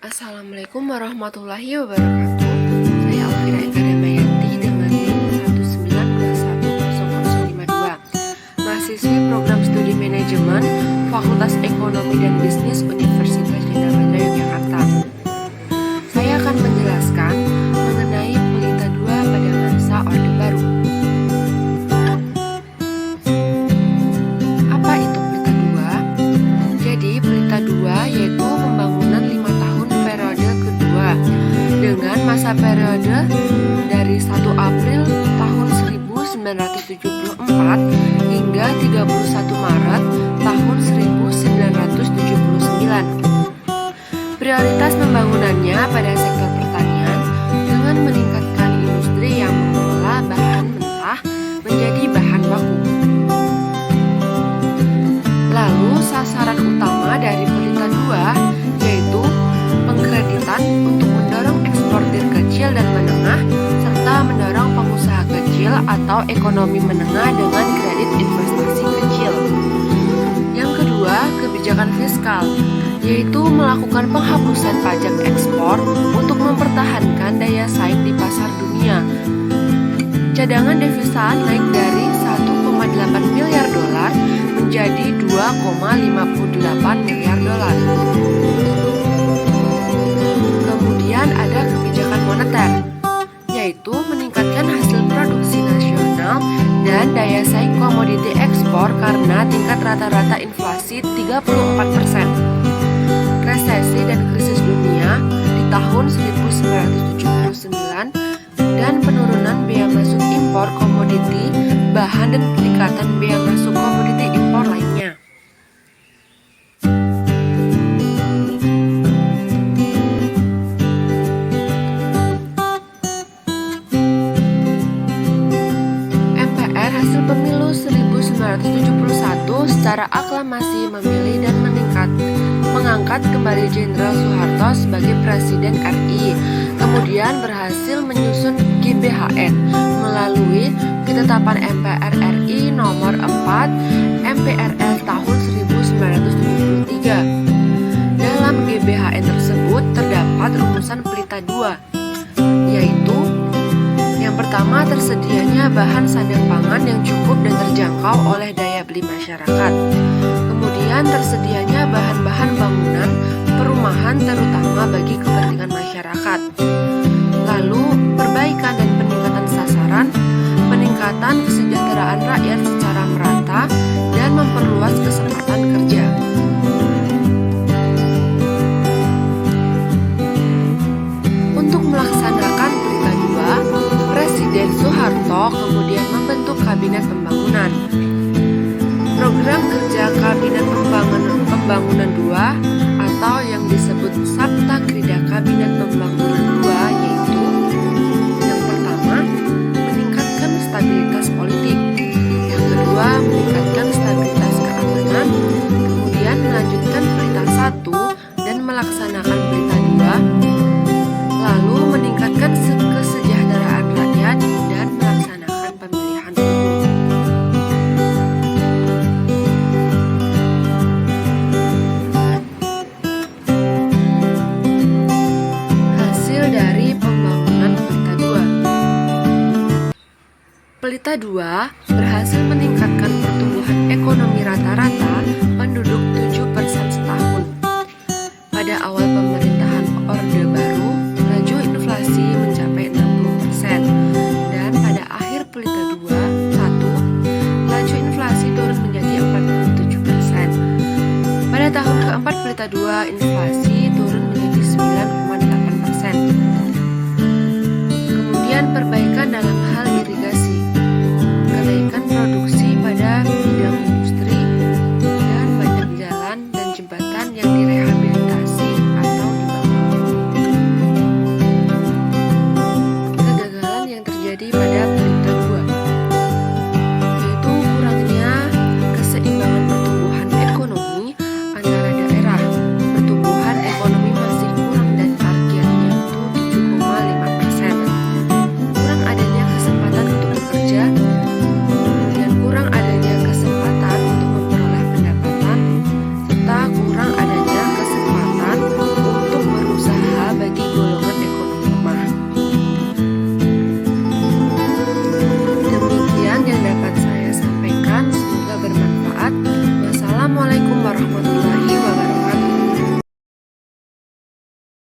Assalamualaikum warahmatullahi wabarakatuh. Saya Alvira Eka Damayanti dengan NIM 192121052, mahasiswi program studi manajemen Fakultas Ekonomi dan Bisnis Universitas Gadjah Mada Yogyakarta. Saya akan menjelaskan mengenai Pelita 2 pada masa Orde Baru. Apa itu Pelita 2? Jadi Pelita 2 yaitu pembangunan 5 tahun periode kedua dengan masa periode dari 1 April tahun 1974 hingga 31 Maret tahun 1979. Prioritas pembangunannya pada sektor pertanian dengan meningkatkan industri yang mengolah bahan mentah menjadi bahan baku. Lalu sasaran utama dari Pelita 2 yaitu pengkreditan untuk mendorong eksportir kecil dan menengah serta mendorong pengusaha kecil atau ekonomi menengah dengan kredit investasi kecil. Yang kedua, kebijakan fiskal, yaitu melakukan penghapusan pajak ekspor untuk mempertahankan daya saing di pasar dunia. Cadangan devisa naik dari 1,8 miliar dolar menjadi 2,58 miliar dolar. Kemudian ada kebijakan moneter, yaitu meningkatkan hasil produksi nasional dan daya saing komoditi ekspor karena tingkat rata-rata inflasi 34%. Resesi dan krisis dunia di tahun 1979 dan penurunan biaya masuk impor komoditi bahan dan peningkatan biaya masuk komoditi impor lainnya. MPR hasil pemilu 1971 secara aklamasi memilih dan mengangkat kembali Jenderal Soeharto sebagai Presiden RI. Kemudian berhasil menyusun GBHN melalui ketetapan MPR RI nomor 4 MPRL tahun 1973. Dalam GBHN tersebut terdapat rumusan Pelita 2, yaitu yang pertama, tersedianya bahan sandang pangan yang cukup dan terjangkau oleh daya beli masyarakat. Kemudian tersedianya bahan-bahan bangunan perumahan terutama bagi kepentingan masyarakat. Lalu perbaikan dan peningkatan sasaran, peningkatan kesejahteraan rakyat secara merata, dan memperluas kesempatan kerja. Untuk melaksanakan Pelita 2, Presiden Soeharto kemudian membentuk Kabinet Pembangunan. Program kerja Kabinet Pembangunan 2 atau yang disebut Sabta Krida Kabinet Pembangunan 2 yaitu yang pertama, meningkatkan stabilitas politik, yang kedua, meningkatkan stabilitas keamanan, kemudian melanjutkan Pelita 1 dan melaksanakan Pelita 2, lalu meningkatkan kesejahteraan rakyat dan melaksanakan pemilihan umum. Hasil dari pembangunan Pelita 2. Pelita 2 berhasil meningkatkan pertumbuhan ekonomi rata-rata penduduk 7% setahun. Pada awal pemerintahan Orde Baru, laju inflasi mencapai 60%, dan pada akhir Pelita 2, laju inflasi turun menjadi 47%. Pada tahun keempat Pelita 2, inflasi turun menjadi 9,8%. Kemudian perbaikan dalam hal irigasi, kenaikan produksi pada bidang industri, dan warahmatullahi